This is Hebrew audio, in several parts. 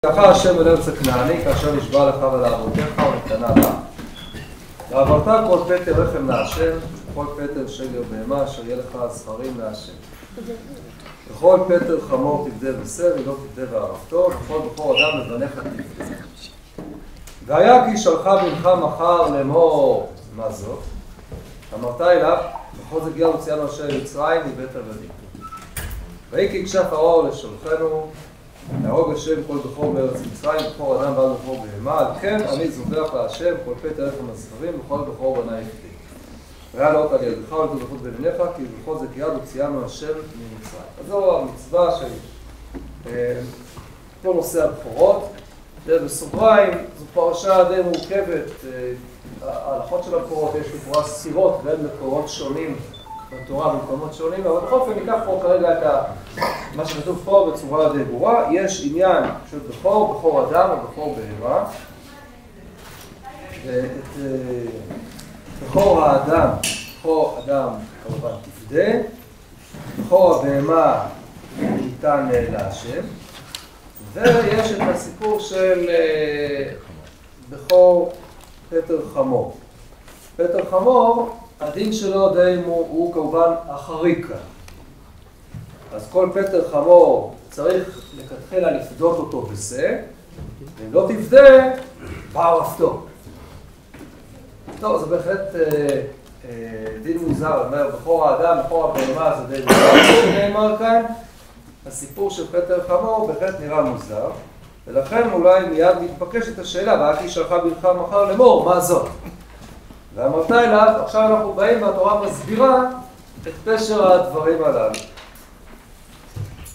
ככה השם אל ארץ הכנעני, כאשר נשבע לך ולאבותיך ונתנה לה. ועברת כל פטר רחם להשם, וכל פטר שגר בהמה, אשר יהיה לך זכרים להשם. וכל פטר חמור תפדה בשר, ולא תפדה בערפתו, וכל בכור אדם לבניך תפדה. והיה כי שלחה בנך מחר לאמור, מה זאת? אמרת אליו, בכל הגיע הוציאנו אשר מצרים מבית עבדים. ויהי כי הקשה פרעה לשולחנו, להרוג השם כל בכור בארץ מצרים, בכור אדם ועד בכור בהמה, על כן אני זובח להשם כל פטר רחם הזכרים, וכל בכור בני יפדה. והיה לאות על ידך ולתזכות בעיניך, כי בכל זה כיד הוציאנו השם ממצרים. אז זו המצווה של כל נושא הבכורות. בסוגריים, זו פרשה די מורכבת. ההלכות של הבכורות יש לכאורה סתירות בין מקורות שונים בתורה במקומות שונים, אבל בכל אופן ניקח פה כרגע את מה שכתוב פה בצורה די ברורה. יש עניין של בכור, בכור אדם או בכור בהמה. ואת בכור האדם, בכור אדם כמובן תפדה, בכור הבהמה ניתן להשם, ויש את הסיפור של בכור פטר חמור. פטר חמור, הדין שלו די הוא כמובן החריג כאן. אז כל פטר חמור צריך לכתחילה לפדות אותו בשה, ואם לא תפדה, בערפתו. טוב, זה בהחלט דין מוזר, אומר, בכור האדם, בכור הבהמה, זה די מוזר שנאמר כאן. הסיפור של פטר חמור בהחלט נראה מוזר, ולכן אולי מיד מתבקשת השאלה, והיה כי שלחה בנך מחר לאמור, מה זאת? ואמרת אליו, עכשיו אנחנו באים והתורה מסבירה את פשר הדברים הללו.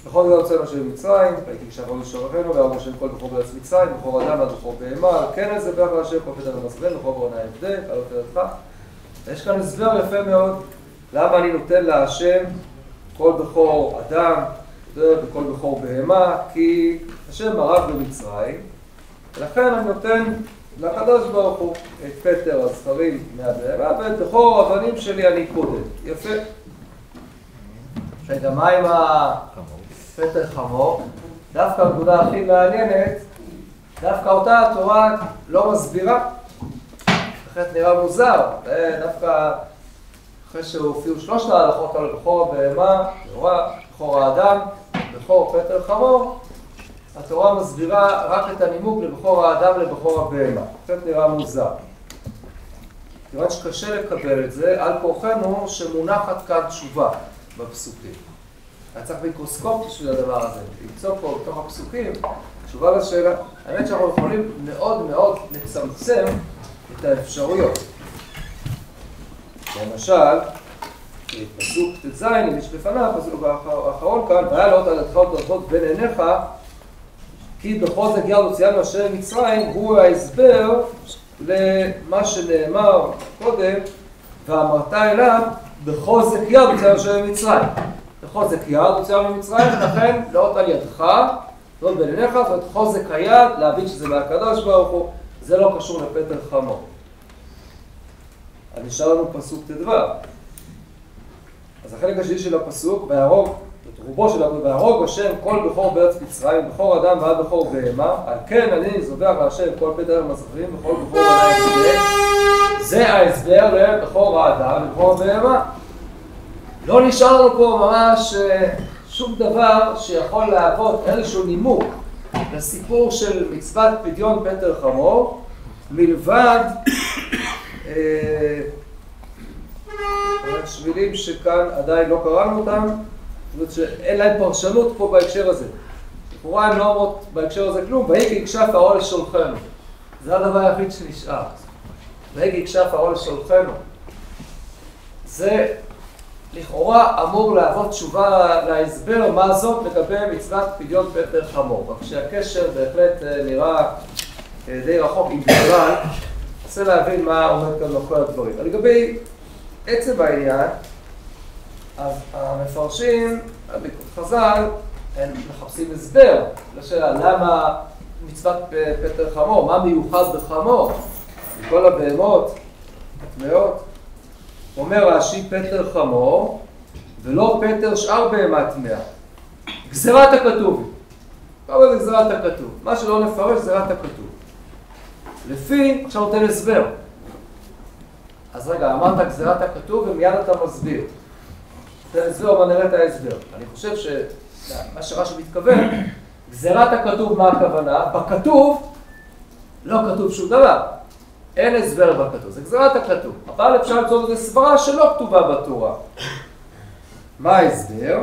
בכל זאת הוצאנו של מצרים, והייתי כשאנחנו לשורנו, והרוב השם כל בכור בארץ מצרים, בכור אדם ועד בכור בהמה, כן איזה ברך להשם כל פטר ומסבן, בכור בני יפדה, קלות ידך. יש כאן הסבר יפה מאוד, למה אני נותן להשם כל בכור אדם, וכל בכור בהמה, כי השם מרד במצרים, ולכן אני נותן לקדוש ברוך הוא את פטר הזכרים מהבהמה, ואת בכור הבנים שלי אני קודם. יפה. רגע, מה עם הפטר חמור? דווקא הנקודה הכי מעניינת, דווקא אותה התורה לא מסבירה. אחרת נראה מוזר, דווקא אחרי שהופיעו שלושת ההלכות על בכור הבהמה, בכור האדם, בכור פטר חמור, התורה מסבירה רק את הנימוק לבכור האדם לבכור הבהמה. קצת נראה מוזר. כיוון שקשה לקבל את זה, על כורחנו שמונחת כאן תשובה בפסוקים. היה צריך מיקרוסקופ בשביל הדבר הזה, למצוא פה בתוך הפסוקים תשובה לשאלה. האמת שאנחנו יכולים מאוד מאוד לצמצם את האפשרויות. למשל, פסוק ט"ז, אם יש בפניו, הפסוק האחרון כאן, והיה לאות על ידך ולתזכות בין עיניך, כי בחוזק יד הוציאנו אשר מצרים, הוא ההסבר למה שנאמר קודם, ואמרת אליו, בחוזק יד הוציאנו אשר מצרים. בחוזק יד הוציאנו מצרים, ולכן לאות על ידך, לאות בין עיניך, זאת אומרת חוזק היד, להבין שזה מהקדוש ברוך הוא, זה לא קשור לפטר חמור. אז נשאר לנו פסוק ט"ו. אז החלק השני של הפסוק, ויהרוג, את רובו של הפסוק, ויהרוג השם כל בכור בארץ מצרים, בכור אדם ועד בכור בהמה, על כן אני זובח להשם כל פטר הזכרים וכל בכור בני יפדה. זה ההסבר לבכור האדם ובכור בהמה. לא נשאר לנו פה ממש שום דבר שיכול להוות איזשהו נימוק לסיפור של מצוות פדיון פטר חמור, מלבד השבילים שכאן עדיין לא קראנו אותם, זאת אומרת שאין להם פרשנות פה בהקשר הזה. לכאורה הם לא אומרות בהקשר הזה כלום, ויהי כי הקשה פרעה לשולחנו. זה הדבר היחיד שנשאר. ויהי כי הקשה פרעה לשולחנו. זה לכאורה אמור להוות תשובה להסבר מה זאת לגבי מצוות פדיון פטר חמור. רק שהקשר בהחלט נראה די רחוק עם בכלל. רוצה להבין מה עומד כאן לכל הדברים. לגבי עצם העניין, אז המפרשים, חז"ל, הם מחפשים הסבר לשאלה למה מצוות פטר חמור, מה מיוחד בחמור, מכל הבהמות, הטמאות. אומר רש"י פטר חמור, ולא פטר שאר בהמה טמאה. גזירת הכתוב. אבל זה גזירת הכתוב. מה שלא נפרש זה גזירת הכתוב. לפי, עכשיו נותן הסבר. אז רגע, אמרת גזירת הכתוב ומיד אתה מסביר. נותן הסבר, אבל נראה את ההסבר. אני חושב שמה שרש"י מתכוון, גזירת הכתוב, מה הכוונה? בכתוב לא כתוב שום דבר. אין הסבר בכתוב, זה גזירת הכתוב. אבל אפשר למצוא איזו סברה שלא כתובה בתורה. מה ההסבר?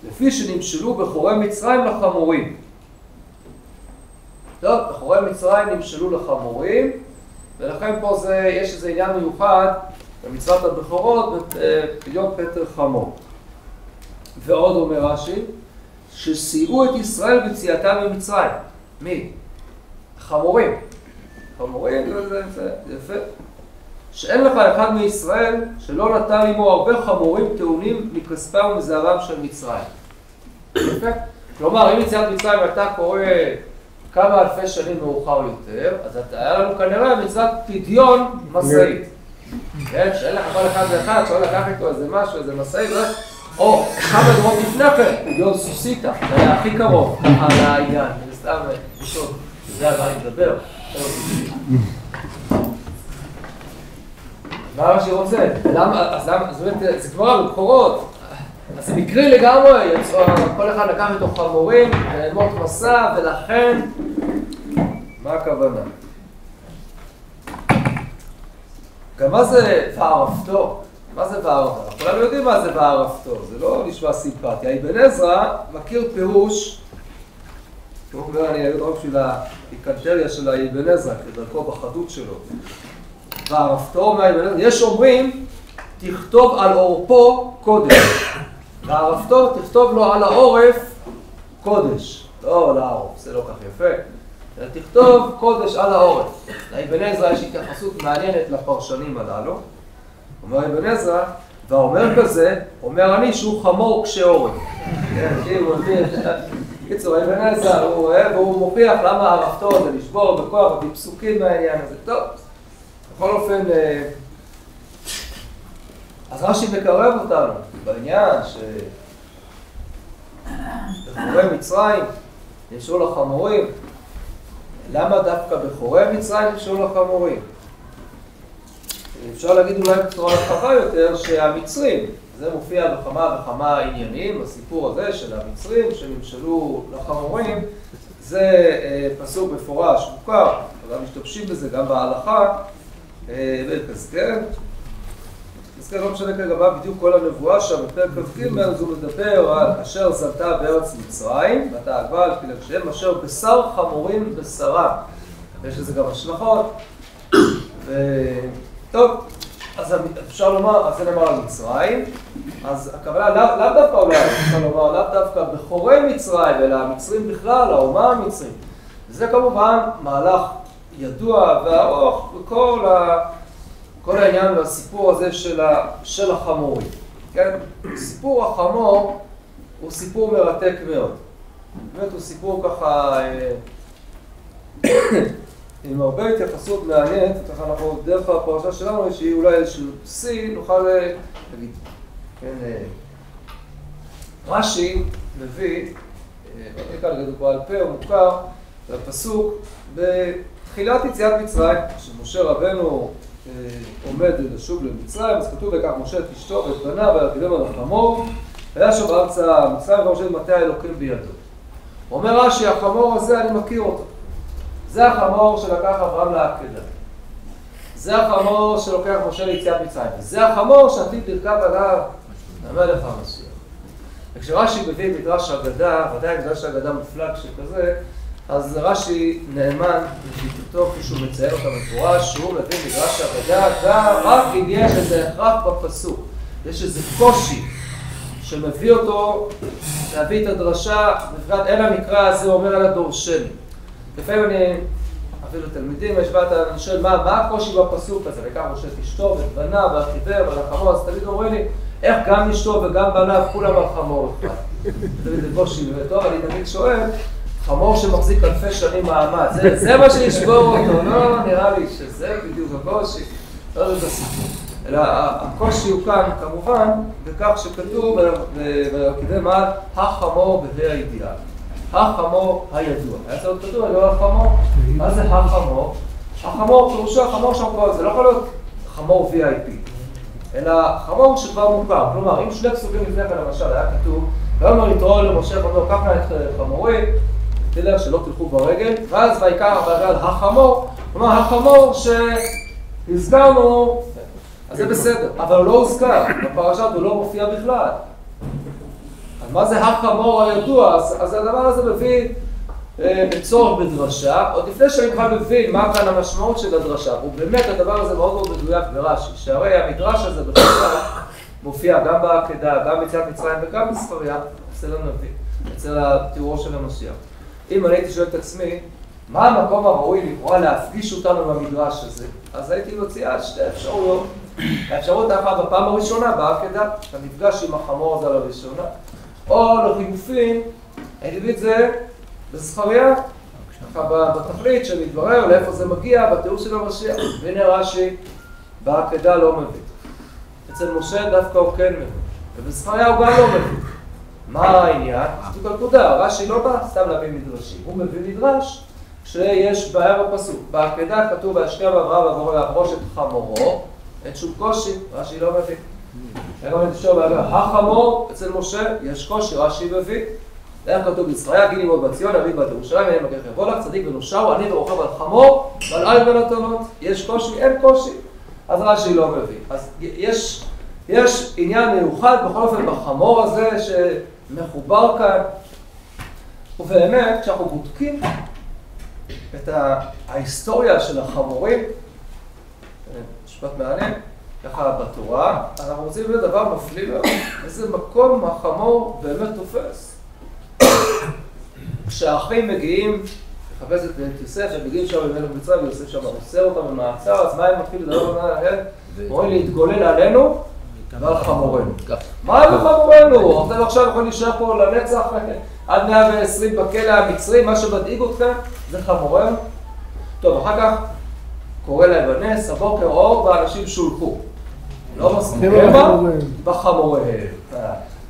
לפי שנמשלו בחורי מצרים לחמורים. טוב, בחורי מצרים נמשלו לחמורים, ולכן פה יש איזה עניין מיוחד במצוות הבכורות, פדיון פטר חמור. ועוד אומר רש"י, שסייעו את ישראל ביציאתם ממצרים. מי? חמורים. חמורים, זה יפה. שאין לך אחד מישראל שלא נתן עמו הרבה חמורים טעונים מכספם ומזהרם של מצרים. יפה? כלומר, אם יציאת מצרים הייתה קורה כמה אלפי שנים מאוחר יותר, אז היה לנו כנראה מצוות פדיון משאית. כן? שאין לך כל אחד ואחד, שלא לקח איתו איזה משהו, איזה משאית, או כמה דורות לפני כן, פדיון סוסיתא, זה היה הכי קרוב על העניין, זה סתם פשוט, זה על מה אני מדבר. מה רש"י רוצה? אז למה, זאת אומרת, זה כבר הבכורות. אז זה מקרי לגמרי, כל אחד לקח איתו חמורים, מות מסע, ולכן, מה הכוונה? גם מה זה וערפתו? מה זה וערפתו? כולנו יודעים מה זה וערפתו, זה לא נשמע סימפטיה. אבן עזרא מכיר פירוש, כמו כבר אני אגיד רק בשביל האיקנטריה של אבן עזרא, כדרכו בחדות שלו. וערפתו מאבן עזרא, יש אומרים, תכתוב על עורפו קודש. וערפתו, תכתוב לו על העורף קודש. לא על העורף, זה לא כך יפה. תכתוב קודש על העורף. לאבן עזרא יש התייחסות מעניינת לפרשנים הללו. אומר אבן עזרא, והאומר כזה, אומר אני שהוא חמור קשה עורף. כן, הוא מבין. קיצור, אבן עזרא, הוא מוכיח למה ערפתו זה לשבור בכוח ובפסוקים מהעניין הזה. טוב, בכל אופן, אז רש"י מקרב אותנו בעניין שבחורי מצרים נמשלו לחמורים. למה דווקא בחורי מצרים נמשלו לחמורים? אפשר להגיד אולי בצורה רחבה יותר שהמצרים, זה מופיע בכמה וכמה עניינים, הסיפור הזה של המצרים שנמשלו לחמורים, זה פסוק מפורש, מוכר, וגם משתמשים בזה גם בהלכה, בפסקל. פסקל לא משנה כרגע מה בדיוק כל הנבואה שם, בפרק כ"ג, אז הוא מדבר על אשר זלתה בארץ מצרים, ואתה עגבה על פילגשיהם, אשר בשר חמורים בשרה. יש לזה גם השלכות. טוב, אז אפשר לומר, אז זה נאמר על מצרים, אז הכוונה לאו דווקא אולי, אפשר לומר, לאו דווקא בחורי מצרים, אלא המצרים בכלל, האומה המצרים. וזה כמובן מהלך ידוע וארוך בכל העניין והסיפור הזה של החמורים. כן? סיפור החמור הוא סיפור מרתק מאוד. באמת הוא סיפור ככה עם הרבה התייחסות מעניינת, ככה אנחנו דרך הפרשה שלנו, שהיא אולי איזשהו שיא, נוכל להגיד. כן, רש"י מביא, כאן נגיד בעל פה, הוא מוכר, זה הפסוק בתחילת יציאת מצרים, שמשה רבנו עומד לשוב למצרים, אז כתוב וכך משה את אשתו ואת בניו וירכיבם על החמור, היה שם בארצה מצרים ומשה את מטה האלוקים בידו. אומר רש"י, החמור הזה אני מכיר אותו. זה החמור שלקח אברהם לעקדה. זה החמור שלוקח משה ליציאת מצרים. זה החמור שעתיד לרכב עליו המלך המשיח. וכשרש"י מביא מדרש אגדה, ודאי מדרש אגדה מופלג שכזה, אז רש"י נאמן לשיטתו כפי שהוא מציין אותה מפורש, שהוא מביא מדרש אגדה רק אם יש איזה הכרח בפסוק. יש איזה קושי שמביא אותו להביא את הדרשה, בפרט אין המקרא הזה אומר על הדורשני. לפעמים אני, אפילו תלמידים, אני שואל מה הקושי בפסוק הזה, וכך משה את אשתו ואת בניו והרכיבם ועל החמור, אז תמיד אומרים לי, איך גם אשתו וגם בניו כולם על חמור אחד. תמיד זה קושי וטוב, אני תמיד שואל, חמור שמחזיק אלפי שנים מעמד, זה מה שישבור אותו, לא נראה לי שזה בדיוק הקושי, לא זה הסיפור. אלא הקושי הוא כאן כמובן, בכך שכתוב וירכיבם על החמור בבי האידיאל. החמור הידוע. היה צריך כתוב, לא החמור. מה זה החמור? החמור, פירושו החמור שם כבר, זה לא יכול להיות חמור VIP, אלא חמור שכבר מוכר. כלומר, אם שני פסוקים לפני כן למשל היה כתוב, ואומר יתרון למשה ואומר, קח נא את חמורי, תדע שלא תלכו ברגל, ואז ויקרא ברגל החמור, כלומר החמור שהזכרנו, אז זה בסדר, אבל הוא לא הוזכר, בפרשת הוא לא מופיע בכלל. אז מה זה החמור הידוע? אז הדבר הזה מביא בצורך בדרשה, עוד לפני שאני בכלל מבין מה כאן המשמעות של הדרשה, ובאמת הדבר הזה מאוד מאוד מדויק ברש"י, שהרי המדרש הזה בכלל מופיע גם בעקדה, גם ביציאת מצרים וגם בספריה, אצל הנביא, אצל התיאורו של המשיח. אם אני הייתי שואל את עצמי, מה המקום הראוי לכאורה להפגיש אותנו במדרש הזה? אז הייתי מציע שתי אפשרויות. האפשרות האחת בפעם הראשונה בעקדה, המפגש עם החמור הזה לראשונה, או לחילופין, הייתי מביא את זה בספריה, ככה בתכלית שמתברר לאיפה זה מגיע, בתיאור של המשיח. והנה רש"י בעקדה לא מביא. אצל משה דווקא הוא כן מביא, ובספריה הוא גם לא מביא. מה העניין? זאת הנקודה, רש"י לא בא סתם להביא מדרשים, הוא מביא מדרש שיש בעיה בפסוק. בעקדה כתוב וישכב אברהם ויפרוש את חמורו, אין שום קושי, רש"י לא מביא. החמור אצל משה יש קושי, רש"י מביא. איך כתוב בספריה, גילי מאוד בציון, אביב בת ירושלים, אין מגן יבוא לך, צדיק ונושר, אני ורוכב על חמור, ועל עין ונתונות. יש קושי, אין קושי, אז רש"י לא מביא. אז יש עניין מיוחד בכל אופן בחמור הזה שמחובר כאן, ובאמת כשאנחנו בודקים את ההיסטוריה של החמורים, משפט מעניין, ככה בתורה, אנחנו רוצים לראות דבר מפליא מאוד, איזה מקום החמור באמת תופס. כשהאחים מגיעים לחפש את יוסף, הם מגיעים שם במלך מצרים, ויוסף שם עוצר אותם במעצר, אז מה הם מתחילים לדבר עליהם? אומרים להתגולל עלינו ועל חמורנו. מה על חמורנו? אתם עכשיו יכולים להישאר פה לנצח עד 120 בכלא המצרי, מה שמדאיג אתכם זה חמורנו. טוב, אחר כך קורא להם בנס, הבוקר אור והאנשים שולחו. לא מסכים, בחמוריהם.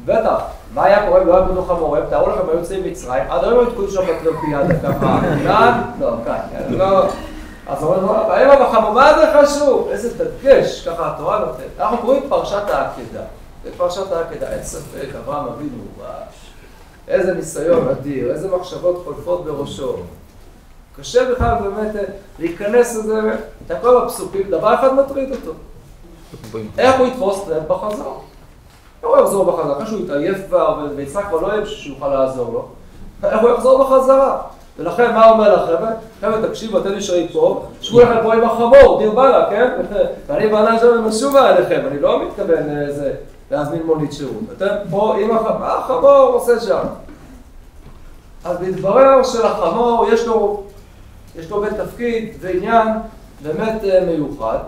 בטח, מה היה קורה אם לא היה קוראים חמוריהם? תארו לכם, היו יוצאים מצרים, עד היום היו תקועים שם בטרמפיאדה ככה, כאן? לא, כאן, לא. אז אומרים, מה זה חשוב? איזה דגש, ככה התורה נותנת. אנחנו קוראים פרשת העקדה. בפרשת העקדה, אין ספק, אברהם אבינו, איזה ניסיון אדיר, איזה מחשבות חולפות בראשו. קשה בכלל באמת להיכנס לזה, את הכל הפסוקים, דבר אחד מטריד אותו. איך הוא יתפוס להם בחזור? איך הוא יחזור בחזרה? אחרי שהוא יתעייף כבר, ויצחק כבר לא יהיה שיוכל לעזור לו. איך הוא יחזור בחזרה? ולכן, מה אומר לכם? חבר'ה, תקשיבו, אתם נשארים פה, שבו לכם פה עם החמור, דיר באללה, כן? ואני בעלה שם משובה אליכם, אני לא מתכוון להזמין מונית שירות. אתם פה עם החמור, מה החמור עושה שם? אז מתברר שלחמור יש לו בית תפקיד ועניין באמת מיוחד.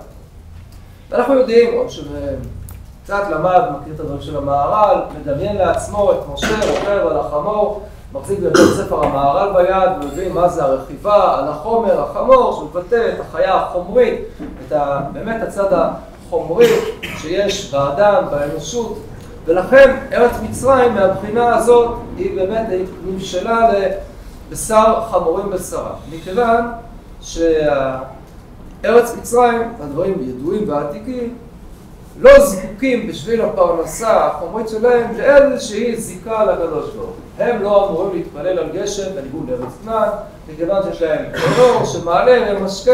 ואנחנו יודעים, או שקצת למד, מכיר את הדברים של המהר"ל, מדמיין לעצמו את משה רוכב על החמור, מחזיק בבית ספר המהר"ל ביד, ומבין מה זה הרכיבה על החומר, החמור, שמבטא את החיה החומרית, באמת הצד החומרי שיש באדם, באנושות, ולכן ארץ מצרים מהבחינה הזאת היא באמת נמשלה לבשר חמורים בשרה. מכיוון שארץ מצרים, הדברים ידועים ועתיקים, לא זקוקים בשביל הפרנסה החומרית שלהם לאיזושהי זיקה לקדוש ברוך הוא. הם לא אמורים להתפלל על גשם בניגוד לארץ כנען, מכיוון שיש להם אור שמעלה ומשקה,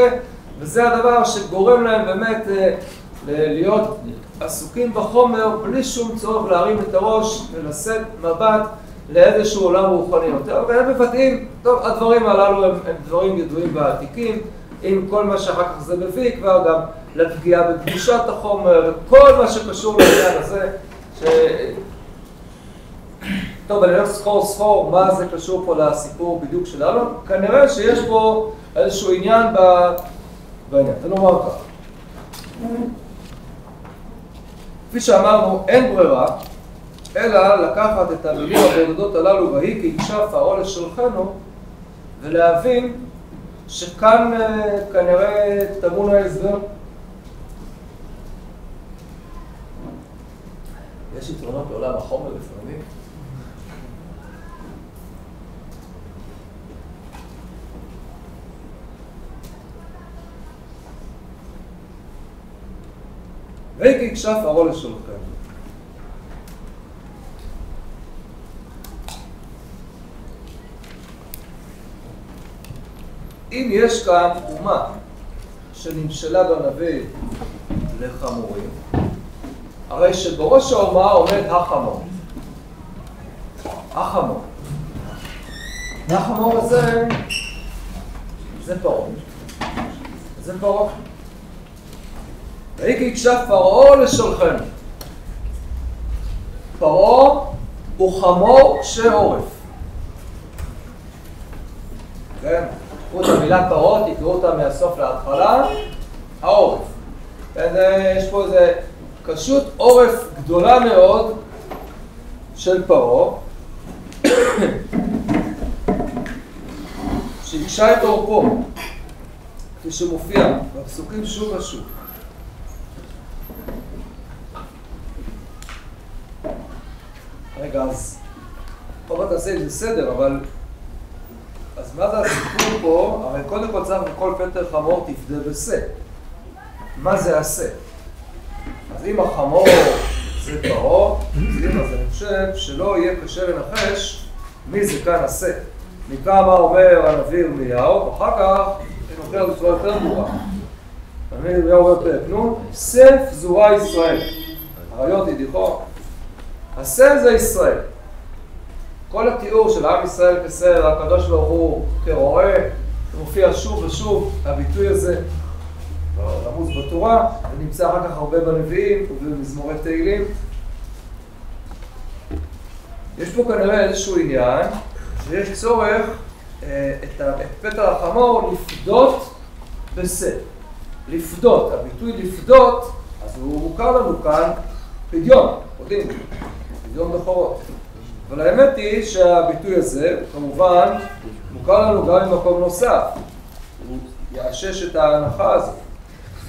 וזה הדבר שגורם להם באמת להיות עסוקים בחומר בלי שום צורך להרים את הראש ולשאת מבט לאיזשהו עולם רוחני יותר. והם מבטאים, טוב, הדברים הללו הם דברים ידועים ועתיקים, עם כל מה שאחר כך זה מביא כבר גם לפגיעה בקדושת החומר, וכל מה שקשור לעניין הזה, טוב, אני הולך ספור מה זה קשור פה לסיפור בדיוק שלנו, כנראה שיש פה איזשהו עניין בעניין, אני אומר כך. כפי שאמרנו, אין ברירה, אלא לקחת את המילים הבודדות הללו, והיא כי הקשה פרעה לשולחנו, ולהבין שכאן כנראה טמון ההסבר. יש יתרונות בעולם החומר לפעמים. וכי יקשף פרעה לשולחן. אם יש כאן אומה שנמשלה בנביא לחמורים, הרי שבראש האומה עומד החמור. החמור. והחמור הזה זה פרעה. זה פרעה. וכי יקשף פרעה לשולחן. פרעה הוא חמור קשה עורף. כן? תקראו את המילה פרעה, תקראו אותה מהסוף להתחלה, העורף. יש פה איזה קשות עורף גדולה מאוד של פרעה, שהקשה את עורפו, כפי שמופיע בפסוקים שוב ושוב. רגע, אז פה תעשה את זה סדר, אבל אז מה זה הסיפור פה? הרי קודם כל צריך בכל פטר חמור תפדה בשה. מה זה השה? אז אם החמור זה פרעה, אז אני חושב שלא יהיה קשה לנחש מי זה כאן השה. מכאן מה אומר הנביא ירמיהו, ואחר כך נוכר בצורה יותר ברורה. הנביא ירמיהו אומר פרק נ', שה פזורה ישראל. הרעיון ידיחו. השה זה ישראל. כל התיאור של עם ישראל כסה, הקדוש ברוך הוא כרועה, מופיע שוב ושוב, הביטוי הזה רמוז בתורה, ונמצא אחר כך הרבה בנביאים ובמזמורי תהילים. יש פה כנראה איזשהו עניין שיש צורך את פטר החמור לפדות בשה. לפדות, הביטוי לפדות, אז הוא מוכר לנו כאן פדיון, יודעים, פדיון בכורות. אבל האמת היא שהביטוי הזה, כמובן, מוכר לנו גם ממקום נוסף. הוא יאשש את ההנחה הזאת.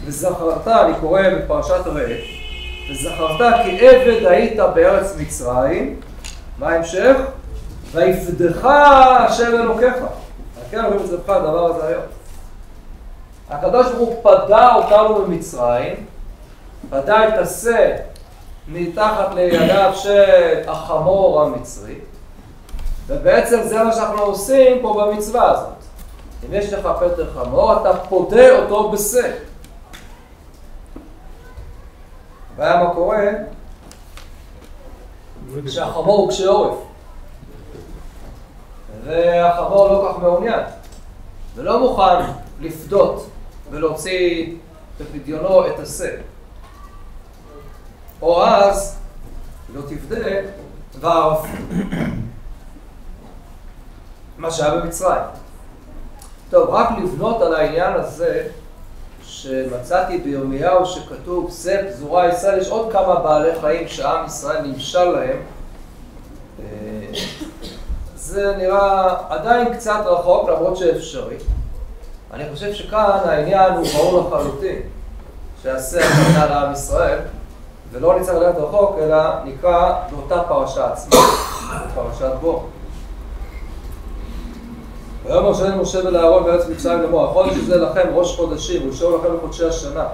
וזכרת, אני קורא בפרשת ראה, וזכרת כי עבד היית בארץ מצרים, מה ההמשך? ויפדך השם אלוקיך. כן, רואים את זה בכלל, הדבר הזה היום. הקדוש ברוך הוא פדה אותנו במצרים, פדה את השה מתחת לידיו של החמור המצרי, ובעצם זה מה שאנחנו עושים פה במצווה הזאת. אם יש לך פטר חמור, אתה פודה אותו בשה. והיה מה קורה? שהחמור הוא קשה עורף. והחמור לא כך מעוניין. ולא מוכן לפדות ולהוציא בפדיונו את השה. או אז, לא תפדה, וערף. מה שהיה במצרים. טוב, רק לבנות על העניין הזה, שמצאתי בירמיהו שכתוב, שה פזורה ישראל, יש עוד כמה בעלי חיים שעם ישראל נמשל להם. זה נראה עדיין קצת רחוק, למרות שאפשרי. אני חושב שכאן העניין הוא ברור לחלוטין, שהשה הכוונה לעם ישראל, ולא נצטרך ללכת רחוק, אלא נקרא באותה פרשה עצמה, פרשת בו. ויאמר משה ולאהרון בארץ מצרים לאמור, החודש הזה לכם ראש חודשים, ולשאול לכם לחודשי השנה.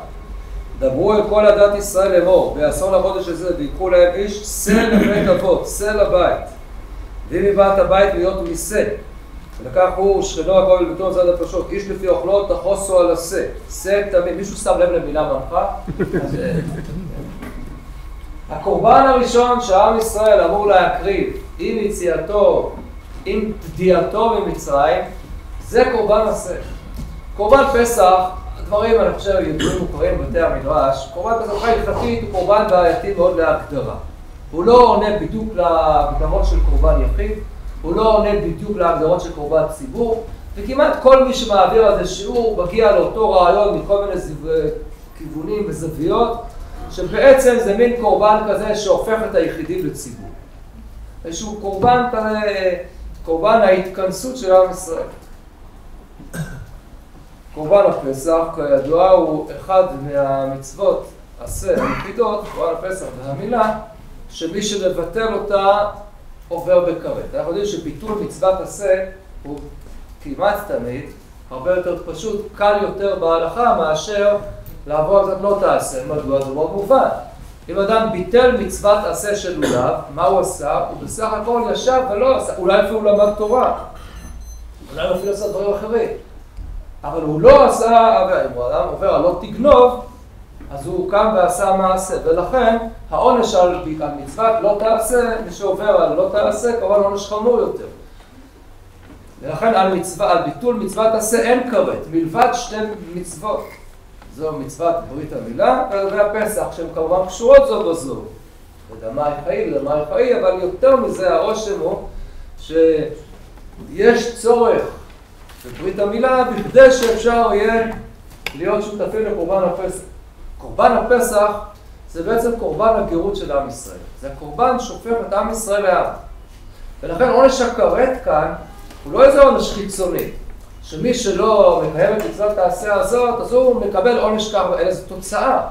דברו אל כל עדת ישראל לאמור, ויעשו לחודש הזה, ויקחו להם איש שה לבית אבות, שה לבית. ואם מבעת הבית להיות משה, ולקח הוא שכנו הכל לביתו מצד הפשוט, איש לפי אוכלות תחוסו על השה, שה תמיד, מישהו שם לב למילה מנחה? הקורבן הראשון שהעם ישראל אמור להקריב עם יציאתו, עם פדיעתו ממצרים, זה קורבן השה. קורבן פסח, הדברים אני חושב ידועים מוכרים בבתי המדרש, קורבן פסח הלכתית הוא קורבן בעייתי מאוד להגדרה. הוא לא עונה בדיוק להגדרות של קורבן יחיד, הוא לא עונה בדיוק להגדרות של קורבן ציבור, וכמעט כל מי שמעביר על זה שיעור מגיע לאותו רעיון מכל מיני כיוונים וזוויות, שבעצם זה מין קורבן כזה שהופך את היחידים לציבור. איזשהו קורבן כזה, קורבן ההתכנסות של עם ישראל. קורבן הפסח, כידוע, הוא אחד מהמצוות היחידות, קורבן הפסח והמילה, שמי שמבטל אותה עובר בכרת. אנחנו יודעים שביטול מצוות השה הוא כמעט תמיד הרבה יותר פשוט, קל יותר בהלכה מאשר לעבור על זאת לא תעשה, מדוע זה מאוד מובן. אם אדם ביטל מצוות עשה של לולב, מה הוא עשה? הוא בסך הכל ישב ולא עשה, אולי אפילו למד תורה, אולי אפילו עשה דברים אחרים, אבל הוא לא עשה, אם הוא אדם עובר על לא תגנוב, אז הוא קם ועשה מעשה, ולכן העונש על מצוות לא תעשה, מי שעובר על לא תעשה, כמובן עונש חמור יותר. ולכן על ביטול מצוות עשה אין כרת, מלבד שתי מצוות. זו מצוות ברית המילה והפסח, שהן כמובן קשורות זו בזו. ודמי חיי ודמי חיי, אבל יותר מזה הרושם הוא שיש צורך בברית המילה בכדי שאפשר יהיה להיות שותפים לקורבן הפסח. קורבן הפסח זה בעצם קורבן הגירות של עם ישראל. זה הקורבן שהופך את עם ישראל לעם. ולכן עונש הכרת כאן הוא לא איזה עונש חיצוני, שמי שלא מקיים את מצוות העשה הזאת, אז הוא מקבל עונש כך, אלא זו תוצאה.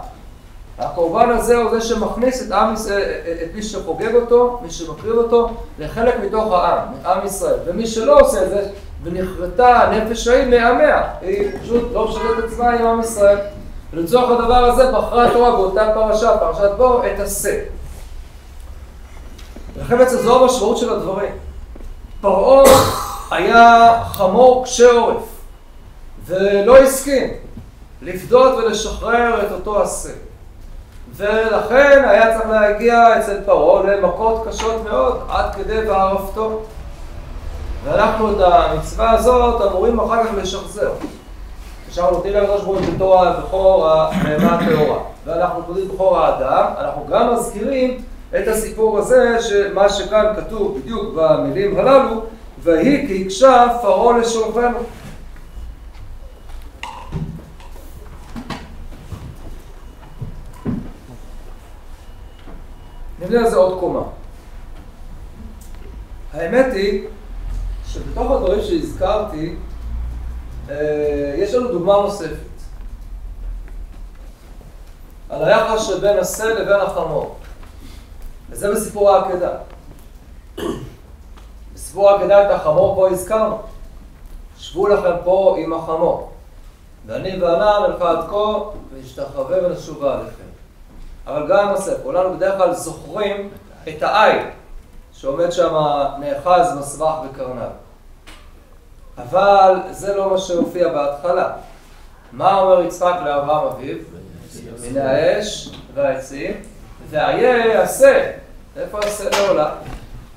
הקורבן הזה הוא זה שמכניס את מי שחוגג אותו, מי שמקריב אותו, לחלק מתוך העם, עם ישראל. ומי שלא עושה את זה, ונכרתה הנפש ההיא מעמיה, היא פשוט לא משרת את עצמה עם עם ישראל. ולצורך הדבר הזה בחרה התורה באותה פרשה, פרשת בו, את עשה. ולכן בעצם זו המשמעות של הדברים. פרעה היה חמור קשה עורף, ולא הסכים לפדות ולשחרר את אותו עשה. ולכן היה צריך להגיע אצל פרעה למכות קשות מאוד, עד כדי וערפתו. ואנחנו את המצווה הזאת אמורים אחר כך לשחזר. עכשיו נותנים לקדוש ברוך הוא בתור הבכור הבהמה הטהורה. ואנחנו נותנים בכור האדם, אנחנו גם מזכירים את הסיפור הזה, שמה שכאן כתוב בדיוק במילים הללו, והיא כי הקשה פרעה לשולחנו. נבנה על זה עוד קומה. האמת היא שבתוך הדברים שהזכרתי, יש לנו דוגמה נוספת. על היחס שבין עשה לבין החמור. וזה בסיפור העקדה. בסיפור העקדה את החמור פה הזכרנו. שבו לכם פה עם החמור. ואני וענה נלך עד כה והשתחווה ונשובה עליכם. אבל גם עשה, כולנו בדרך כלל זוכרים את העין שעומד שם נאחז מסבך בקרניו. אבל זה לא מה שהופיע בהתחלה. מה אומר יצחק לאברהם אביו? מן האש והעצים, ואיה עשה. איפה עשה לעולה?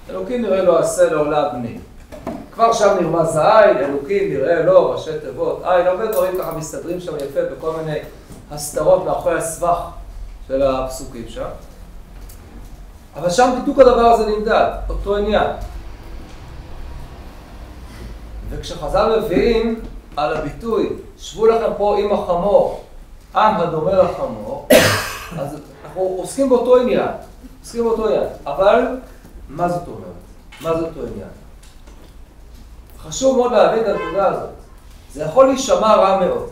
אלוקים נראה לו עשה לעולה בני. כבר שם נרמז העין, אלוקים נראה לו ראשי תיבות עין. הרבה דברים ככה מסתדרים שם יפה בכל מיני הסתרות מאחורי הסבך של הפסוקים שם. אבל שם בדיוק הדבר הזה נמדד, אותו עניין. וכשחז"ל מביאים על הביטוי, שבו לכם פה עם החמור, עם הדומה לחמור, אז אנחנו עוסקים באותו עניין. אבל מה זאת אומרת? מה זה אותו עניין? חשוב מאוד להבין את הנקודה הזאת. זה יכול להישמע רע מאוד.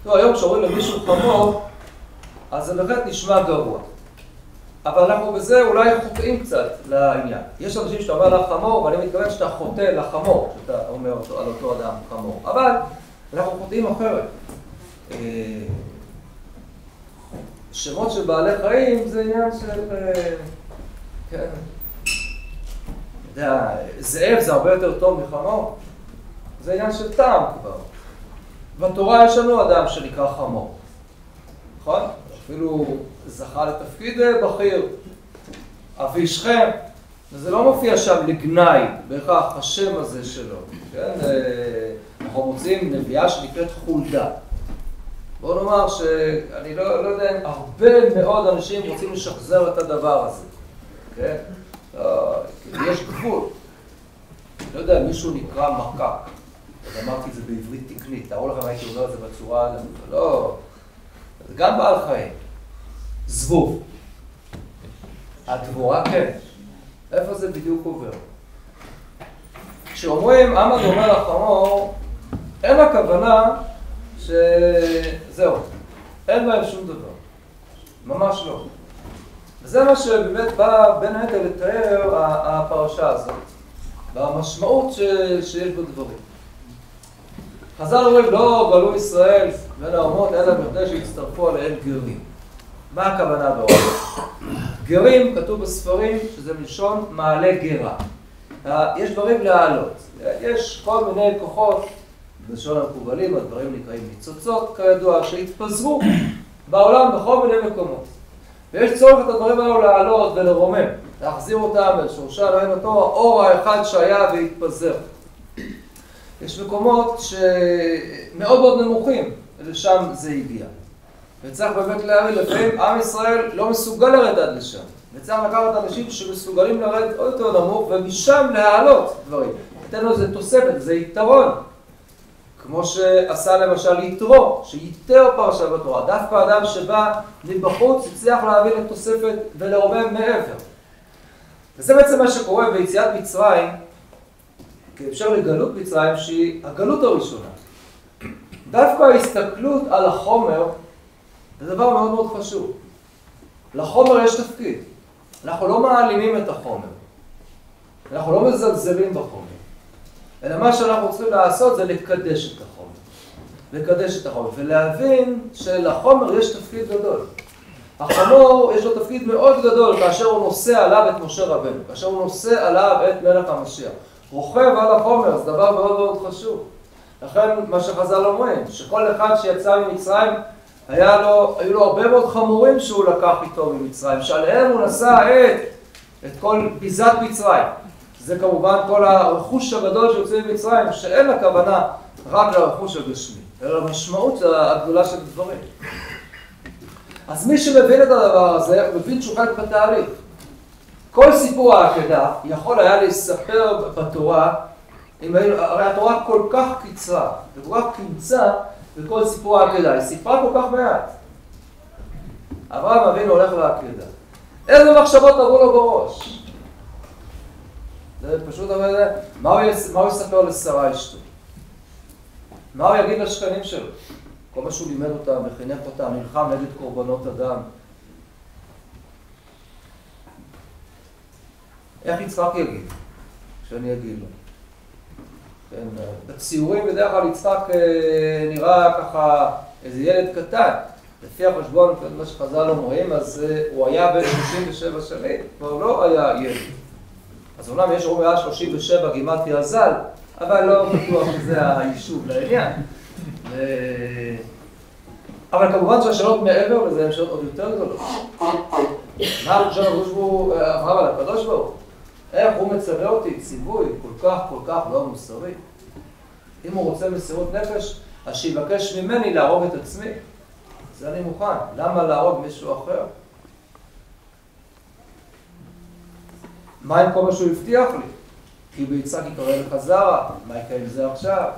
היום כשאומרים למישהו חמור, אז זה באמת נשמע גרוע. אבל אנחנו בזה אולי חוטאים קצת לעניין. יש אנשים שאתה אומר לה חמור, ואני מתכוון שאתה חוטא לחמור, שאתה אומר על אותו אדם חמור. אבל אנחנו חוטאים אחרת. שמות של בעלי חיים זה עניין של... כן. זאב זה הרבה יותר טוב מחמור. זה עניין של טעם כבר. בתורה יש לנו אדם שנקרא חמור. נכון? אפילו זכה לתפקיד בכיר, אבי שכם, וזה לא מופיע שם לגנאי, בהכרח השם הזה שלו, כן? אנחנו מוצאים נביאה שנקראת חולדה. בואו נאמר שאני לא יודע אם הרבה מאוד אנשים רוצים לשחזר את הדבר הזה, כן? יש גבול. לא יודע, מישהו נקרא מקק, אז אמרתי את זה בעברית תקנית, תראו לכם הייתי אומר את זה בצורה, לא, זה גם בעל חיים. זבוב. הדבורה כן. איפה זה בדיוק עובר? כשאומרים עם הדומה לחמור, אין הכוונה שזהו, אין בהם שום דבר. ממש לא. וזה מה שבאמת בא בין היתר לתאר הפרשה הזאת, והמשמעות שיש בדברים. חז"ל אומרים, לא גלו ישראל בין האומות, אלא בכדי שהצטרפו עליהם גרים. מה הכוונה בעולם? גרים, כתוב בספרים, שזה מלשון מעלה גרה. יש דברים להעלות. יש כל מיני כוחות, בלשון המקובלים, הדברים נקראים ניצוצות, כידוע, שהתפזרו בעולם בכל מיני מקומות. ויש צורך את הדברים האלו להעלות ולרומם, להחזיר אותם אל שורשה, לא אין אותו האור האחד שהיה והתפזר. יש מקומות שמאוד מאוד נמוכים, ולשם זה הגיע. וצריך באמת להבין, לפעמים עם ישראל לא מסוגל לרדת עד לשם. וצריך לקחת אנשים שמסוגלים לרדת עוד יותר נמוך, ומשם להעלות דברים. ניתן לו איזה תוספת, זה יתרון. כמו שעשה למשל יתרו, שיתר פרשה בתורה. דווקא אדם שבא מבחוץ הצליח להבין את תוספת ולרומם מעבר. וזה בעצם מה שקורה ביציאת מצרים, כאפשר לגלות מצרים, שהיא הגלות הראשונה. דווקא ההסתכלות על החומר, זה דבר מאוד מאוד חשוב. לחומר יש תפקיד. אנחנו לא מעלימים את החומר. אנחנו לא מזלזלים בחומר. אלא מה שאנחנו צריכים לעשות זה לקדש את החומר. לקדש את החומר. ולהבין שלחומר יש תפקיד גדול. החמור יש לו תפקיד מאוד גדול כאשר הוא נושא עליו את משה רבנו. כאשר הוא נושא עליו את מלך המשיח. רוכב על החומר, זה דבר מאוד מאוד חשוב. לכן מה שחז"ל אומרים, שכל אחד שיצא ממצרים, היו לו הרבה מאוד חמורים שהוא לקח איתו ממצרים, שעליהם הוא נשא את כל ביזת מצרים. זה כמובן כל הרכוש הגדול שיוצא ממצרים, שאין הכוונה רק לרכוש הגשמי, אלא למשמעות הגדולה של הדברים. אז מי שמבין את הדבר הזה, הוא מבין שהוא חלק בתהליך. כל סיפור העקדה יכול היה להספר בתורה, הרי התורה כל כך קיצרה, וכל כך קמצה בכל סיפור העקדה, היא סיפרה כל כך מעט. אברהם אבינו הולך לעקדה. איזה מחשבות עברו לו בראש? זה פשוט אומר, מה הוא יספר לשרה אשתו? מה הוא יגיד לשכנים שלו? כל מה שהוא לימד אותם, וחינך אותם, נלחם נגד קורבנות אדם. איך יצחק יגיד? כשאני אגיד לו. כן, בציורים בדרך כלל יצחק נראה ככה איזה ילד קטן. לפי החשבון, מה שחז"ל אומרים, אז הוא היה בן 37 שנים, כבר לא היה ילד. אז אומנם יש אומרים 37 גימטריה ז"ל, אבל לא בטוח שזה היישוב לעניין. אבל כמובן שהשאלות מעבר לזה הן שאלות עוד יותר גדולות. מה חושב אברהם על הקדוש ברוך הוא? איך הוא מצווה אותי ציווי כל כך לא מוסרי? אם הוא רוצה מסירות נפש, אז שיבקש ממני להרוג את עצמי. זה אני מוכן. למה להרוג מישהו אחר? מה עם כל מה שהוא הבטיח לי? כי ביצחק יקרא לך זרע, מה יקרה עם זה עכשיו?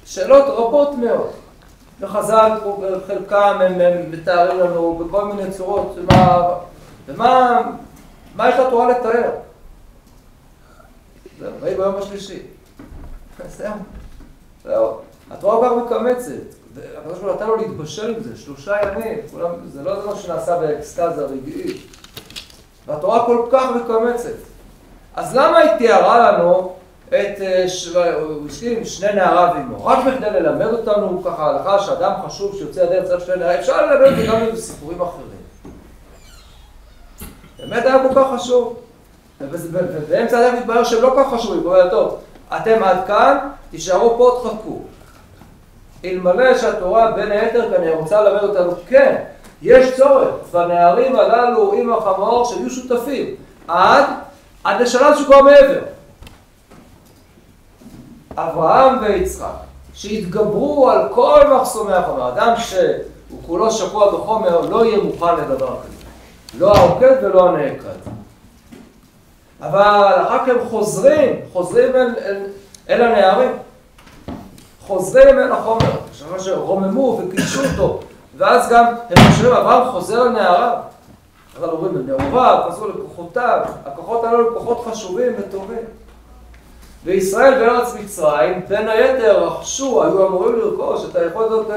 שאלות רבות מאוד. וחז"ל, חלקם הם מתארים לנו בכל מיני צורות, ומה יש לתורה לתאר? זהו, ראי ביום השלישי. זהו, התורה כבר מקמצת. הקדוש ברוך הוא נתן לו להתבשל עם זה, 3 ימים, זה לא מה שנעשה באקסטזה רגעית. והתורה כל כך מקמצת. אז למה היא תיארה לנו את שני נעריו עמו? רק בכדי ללמד אותנו ככה הלכה שאדם חשוב שיוצא הדרך צד 2 נערים, אפשר ללמד את זה גם עם סיפורים אחרים. באמת היה כל כך חשוב. ובאמצע הדרך מתברר שהם לא כך חשובים, הוא אומר, טוב, אתם עד כאן, תישארו פה, תחכו. אלמלא שהתורה בין היתר כאן רוצה ללמד אותנו, כן, יש צורך בנערים הללו עם החמור שיהיו שותפים, עד לשלב שכבר מעבר. אברהם ויצחק, שהתגברו על כל מחסומי החומר, אדם שהוא כולו שקוע בחומר, לא יהיה מוכן לדבר כזה. לא העוקד ולא הנעקד. אבל אחר כך הם חוזרים אל הנערים. חוזרים אל החומר, שרוממו וקידשו אותו, ואז גם הם חושבים, אברהם חוזר אל נעריו. אבל אומרים, נעוריו, חזרו לכוחותיו, הכוחות האלו הם כוחות חשובים וטובים. וישראל בארץ מצרים, בין היתר, היו אמורים לרכוש את היכולת הזאת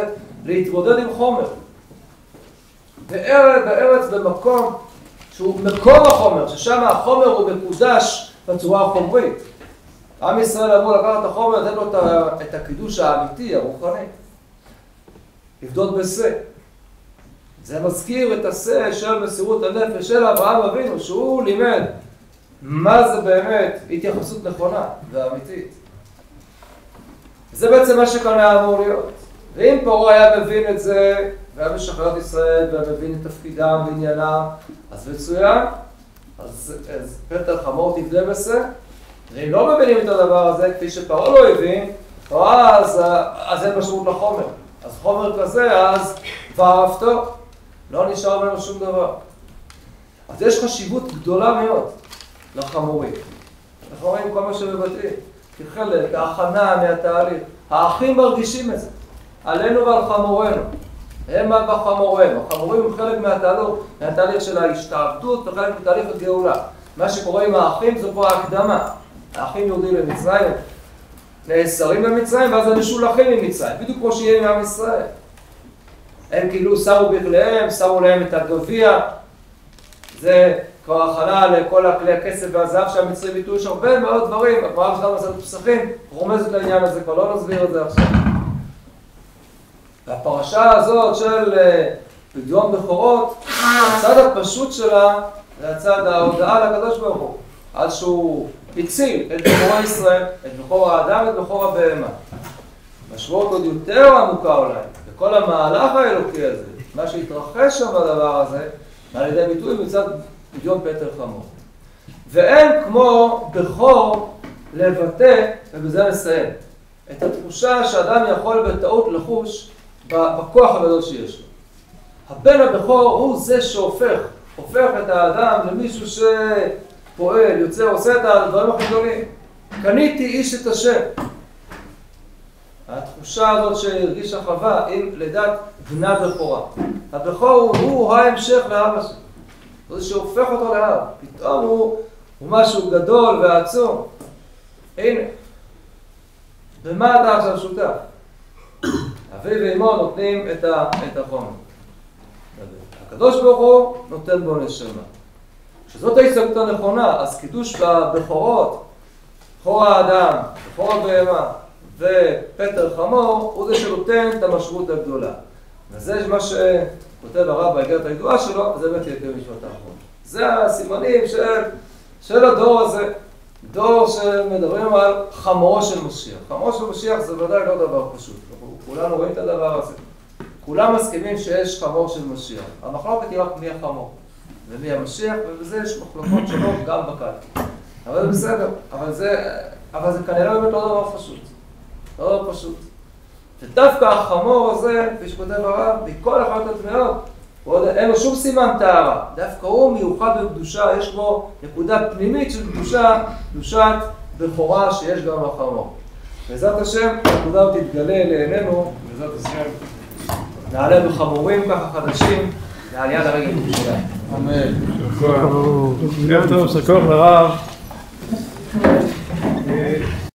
להתמודד עם חומר. בארץ במקום שהוא מקור החומר, ששם החומר הוא מקודש בצורה החומרית. עם ישראל אמור לקחת את החומר, לתת לו את הקידוש האמיתי, הרוחני. לבדות בשה. זה מזכיר את השה של מסירות הנפש של אברהם אבינו, שהוא לימד מה זה באמת התייחסות נכונה ואמיתית. זה בעצם מה שכאן היה אמור להיות. ואם פרעה היה מבין את זה, והיה משחרר את ישראל, והיה מבין את תפקידם ועניינם, אז מצוין, אז פטר חמור תגלה בשה. ואם לא מבינים את הדבר הזה, כפי שפרעה לא הבין, אז אין משמעות לחומר. אז חומר כזה, אז ואהבתו, לא נשאר ממנו שום דבר. אז יש חשיבות גדולה מאוד לחמורים. לחמורים כל מה שמבטאים, כחלק, ההכנה מהתהליך. האחים מרגישים את זה, עלינו ועל חמורנו. הם בחמורנו. החמורים הם חלק מהתהליך של ההשתעבדות וחלק מתהליך הגאולה. מה שקורה עם האחים זה פה ההקדמה. האחים יורדים למצרים, נאסרים למצרים, ואז הם משולחים ממצרים, בדיוק כמו שיהיה עם עם ישראל. הם כאילו שרו בכליהם, שרו להם את הגביע, זה כבר הכנה לכל הכלי הכסף והזהב שהמצרים ביטו. יש הרבה מאוד דברים, הגמרא שלנו מסכת פסחים רומזת לעניין הזה, כבר לא נסביר את זה עכשיו. והפרשה הזאת של פדיון בכורות, הצד הפשוט שלה זה הצד ההודעה לקדוש ברוך הוא, עד שהוא הציל את בכור ישראל, את בכור האדם ואת בכור הבהמה. משמעות עוד יותר עמוקה אולי, וכל המהלך האלוקי הזה, מה שהתרחש שם בדבר הזה, על ידי ביטוי מצד פדיון פטר חמור. ואין כמו בכור לבטא, ובזה נסיים, את התחושה שאדם יכול בטעות לחוש בכוח הגדול שיש לו. הבן הבכור הוא זה שהופך את האדם למישהו שפועל, יוצא, עושה את הדברים הכי גדולים. קניתי איש את השם. התחושה הזאת שהרגישה חווה עם לידת בנה בכורה. הבכור הוא ההמשך לאבא שלו. זה שהופך אותו לאב. פתאום הוא משהו גדול ועצום. הנה. במה אתה עכשיו שותף? אבי ואמו נותנים את החומר. הקדוש ברוך הוא נותן בו נשמה. כשזאת ההסתכלות הנכונה, אז קידוש בבכורות, בכור האדם, בכור הבהמה ופטר חמור, הוא זה שנותן את המשמעות הגדולה. וזה מה שכותב הרב באיגרת הידועה שלו, זה באמת יהיה כמשפט האחרון. זה הסימנים של הדור הזה. דור שמדברים על חמורו של משיח. חמורו של משיח זה ודאי לא דבר פשוט. כולנו רואים את הדבר הזה. כולם מסכימים שיש חמור של משיח. המחלוקת היא רק מי החמור ומי המשיח, ובזה יש מחלוקות שונות גם בקל. אבל זה בסדר. אבל זה כנראה באמת לא דבר פשוט. לא דבר פשוט. ודווקא החמור הזה, כפי שכותב הרב, מכל החלטות מאוד, אין לו שום סימן טהרה. דווקא הוא מיוחד בקדושה, יש בו נקודה פנימית של קדושה, קדושת בכורה שיש גם לחמור. בעזרת השם, הנקודה הזאת תתגלה לעינינו, בעזרת השם, נעלה בחמורים ככה חדשים, לעליית הרגל שלהם. אמן. ערב טוב, יישר כוח לרב.